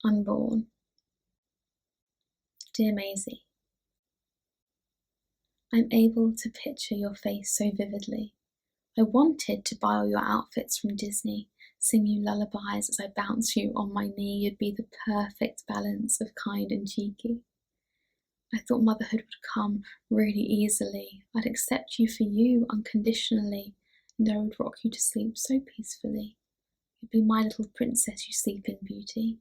Unborn. Dear Maisie, I'm able to picture your face so vividly. I wanted to buy all your outfits from Disney, sing you lullabies as I bounce you on my knee. You'd be the perfect balance of kind and cheeky. I thought motherhood would come really easily. I'd accept you for you unconditionally, and I would rock you to sleep so peacefully. You'd be my little princess, you sleeping beauty.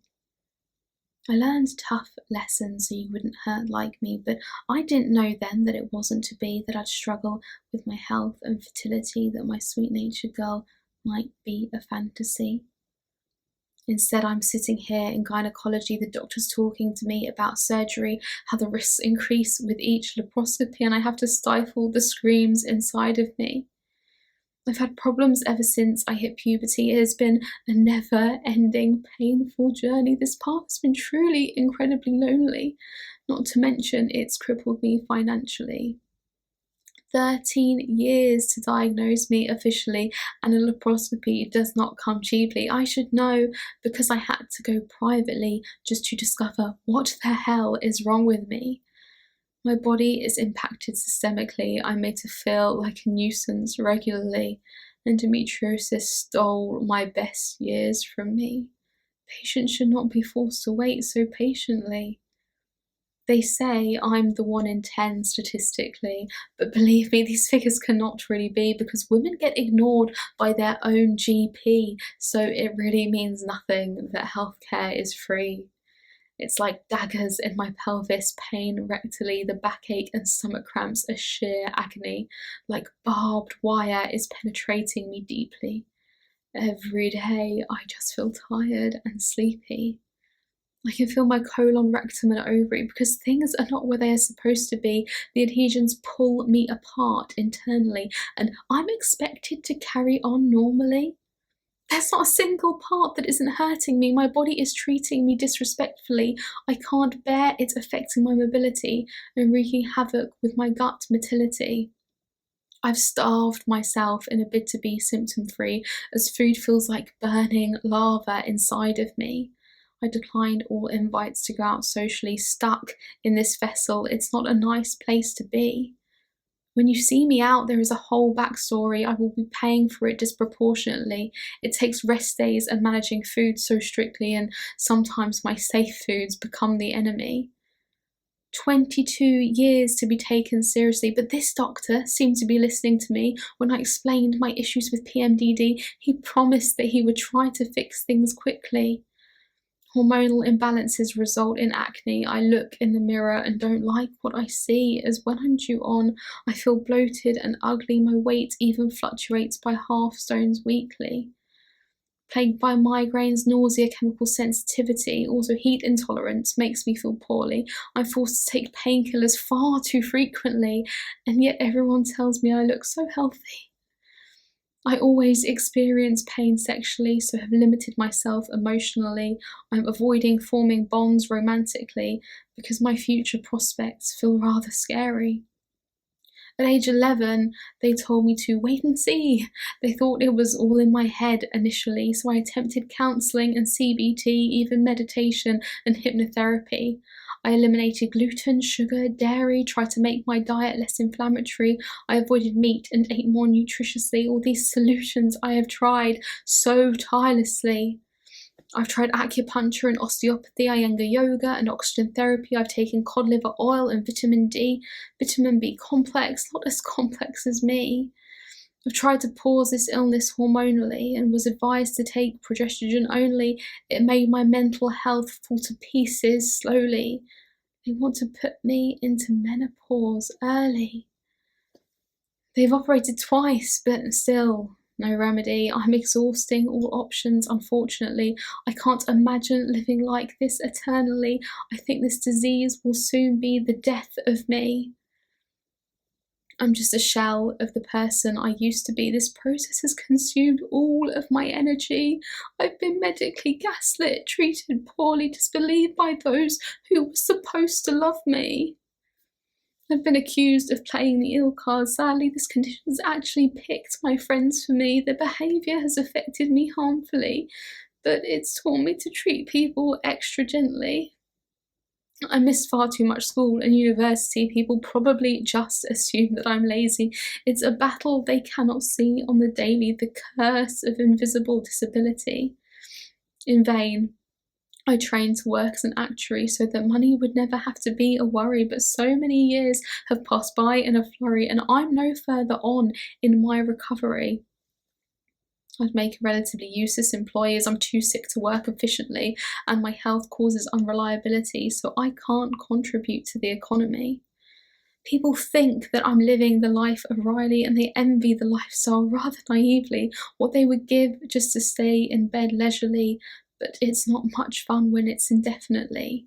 I learned tough lessons so you wouldn't hurt like me, but I didn't know then that it wasn't to be, that I'd struggle with my health and fertility, that my sweet-natured girl might be a fantasy. Instead, I'm sitting here in gynecology, the doctor's talking to me about surgery, how the risks increase with each laparoscopy, and I have to stifle the screams inside of me. I've had problems ever since I hit puberty. It has been a never-ending, painful journey. This path has been truly incredibly lonely, not to mention it's crippled me financially. 13 years to diagnose me officially, and a laparoscopy does not come cheaply. I should know, because I had to go privately just to discover what the hell is wrong with me. My body is impacted systemically. I'm made to feel like a nuisance regularly. Endometriosis stole my best years from me. Patients should not be forced to wait so patiently. They say I'm the 1 in 10 statistically, but believe me, these figures cannot really be, because women get ignored by their own GP, so it really means nothing that healthcare is free. It's like daggers in my pelvis, pain rectally, the backache and stomach cramps are sheer agony. Like barbed wire is penetrating me deeply. Every day I just feel tired and sleepy. I can feel my colon, rectum and ovary, because things are not where they are supposed to be. The adhesions pull me apart internally, and I'm expected to carry on normally. There's not a single part that isn't hurting me. My body is treating me disrespectfully. I can't bear it affecting my mobility and wreaking havoc with my gut motility. I've starved myself in a bid to be symptom-free, as food feels like burning lava inside of me. I declined all invites to go out socially, stuck in this vessel. It's not a nice place to be. When you see me out, there is a whole backstory. I will be paying for it disproportionately. It takes rest days and managing food so strictly, and sometimes my safe foods become the enemy. 22 years to be taken seriously, but this doctor seemed to be listening to me when I explained my issues with PMDD. He promised that he would try to fix things quickly. Hormonal imbalances result in acne. I look in the mirror and don't like what I see, as when I'm due on, I feel bloated and ugly. My weight even fluctuates by half stones weekly. Plagued by migraines, nausea, chemical sensitivity, also heat intolerance makes me feel poorly. I'm forced to take painkillers far too frequently, and yet everyone tells me I look so healthy. I always experience pain sexually, so have limited myself emotionally. I'm avoiding forming bonds romantically because my future prospects feel rather scary. At age 11, they told me to wait and see. They thought it was all in my head initially, so I attempted counselling and CBT, even meditation and hypnotherapy. I eliminated gluten, sugar, dairy, tried to make my diet less inflammatory. I avoided meat and ate more nutritiously. All these solutions I have tried so tirelessly. I've tried acupuncture and osteopathy, Iyengar yoga and oxygen therapy. I've taken cod liver oil and vitamin D, vitamin B complex, not as complex as me. I've tried to pause this illness hormonally and was advised to take progesterone only. It made my mental health fall to pieces slowly. They want to put me into menopause early. They've operated twice, but still, no remedy. I'm exhausting all options, unfortunately. I can't imagine living like this eternally. I think this disease will soon be the death of me. I'm just a shell of the person I used to be. This process has consumed all of my energy. I've been medically gaslit, treated poorly, disbelieved by those who were supposed to love me. I've been accused of playing the ill card. Sadly, this condition has actually picked my friends for me. Their behaviour has affected me harmfully. but it's taught me to treat people extra gently. I missed far too much school and university. People probably just assume that I'm lazy. It's a battle they cannot see on the daily, the curse of invisible disability. In vain, I trained to work as an actuary so that money would never have to be a worry, but so many years have passed by in a flurry and I'm no further on in my recovery. I'd make a relatively useless employee as I'm too sick to work efficiently and my health causes unreliability, so I can't contribute to the economy. People think that I'm living the life of Riley and they envy the lifestyle rather naively, what they would give just to stay in bed leisurely, but it's not much fun when it's indefinitely.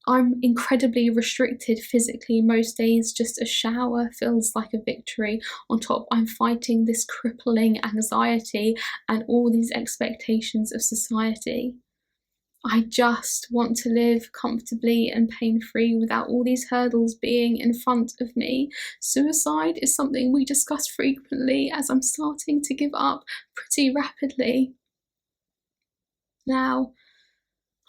I'm incredibly restricted physically most days, just a shower feels like a victory. On top, I'm fighting this crippling anxiety and all these expectations of society. I just want to live comfortably and pain-free without all these hurdles being in front of me. Suicide is something we discuss frequently as I'm starting to give up pretty rapidly. Now,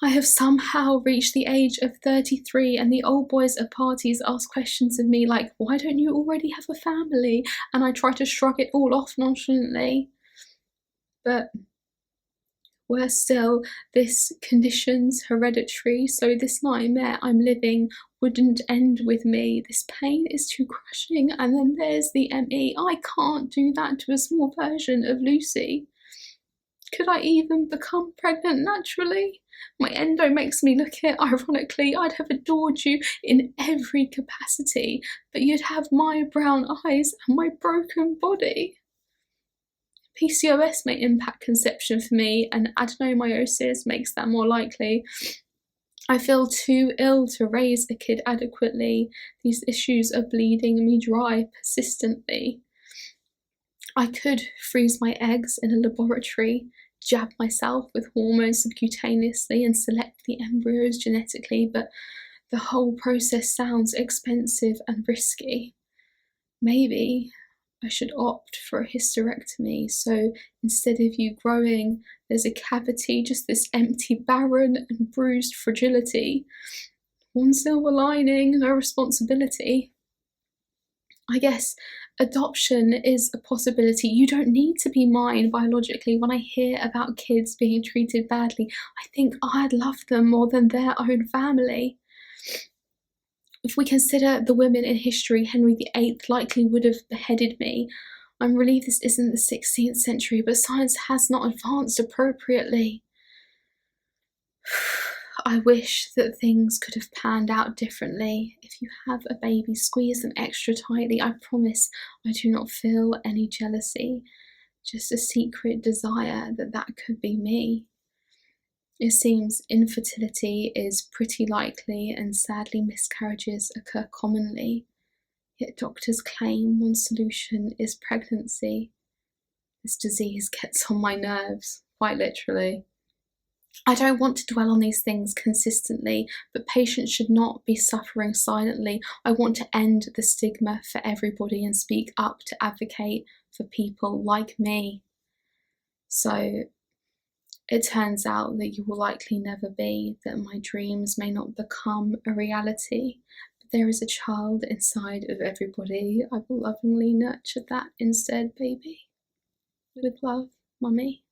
I have somehow reached the age of 33 and the old boys at parties ask questions of me like, why don't you already have a family? And I try to shrug it all off nonchalantly. But worse still, this condition's hereditary, so this nightmare I'm living wouldn't end with me. This pain is too crushing, and then there's the ME. I can't do that to a small version of Lucy. Could I even become pregnant naturally? My endo makes me look it. Ironically, I'd have adored you in every capacity, but you'd have my brown eyes and my broken body. PCOS may impact conception for me, and adenomyosis makes that more likely. I feel too ill to raise a kid adequately. These issues are bleeding me dry persistently. I could freeze my eggs in a laboratory, jab myself with hormones subcutaneously and select the embryos genetically, but the whole process sounds expensive and risky. Maybe I should opt for a hysterectomy, so instead of you growing, there's a cavity, just this empty, barren and bruised fragility. One silver lining, no responsibility. I guess adoption is a possibility. You don't need to be mine biologically. When I hear about kids being treated badly, I think I'd love them more than their own family. If we consider the women in history, Henry VIII likely would have beheaded me. I'm relieved this isn't the 16th century, but science has not advanced appropriately. I wish that things could have panned out differently. If you have a baby, squeeze them extra tightly. I promise I do not feel any jealousy, just a secret desire that that could be me. It seems infertility is pretty likely and sadly miscarriages occur commonly, yet doctors claim one solution is pregnancy. This disease gets on my nerves, quite literally. I don't want to dwell on these things consistently, but patients should not be suffering silently. I want to end the stigma for everybody and speak up to advocate for people like me. So it turns out that you will likely never be, that my dreams may not become a reality, but there is a child inside of everybody. I will lovingly nurture that instead, baby. With love, Mummy.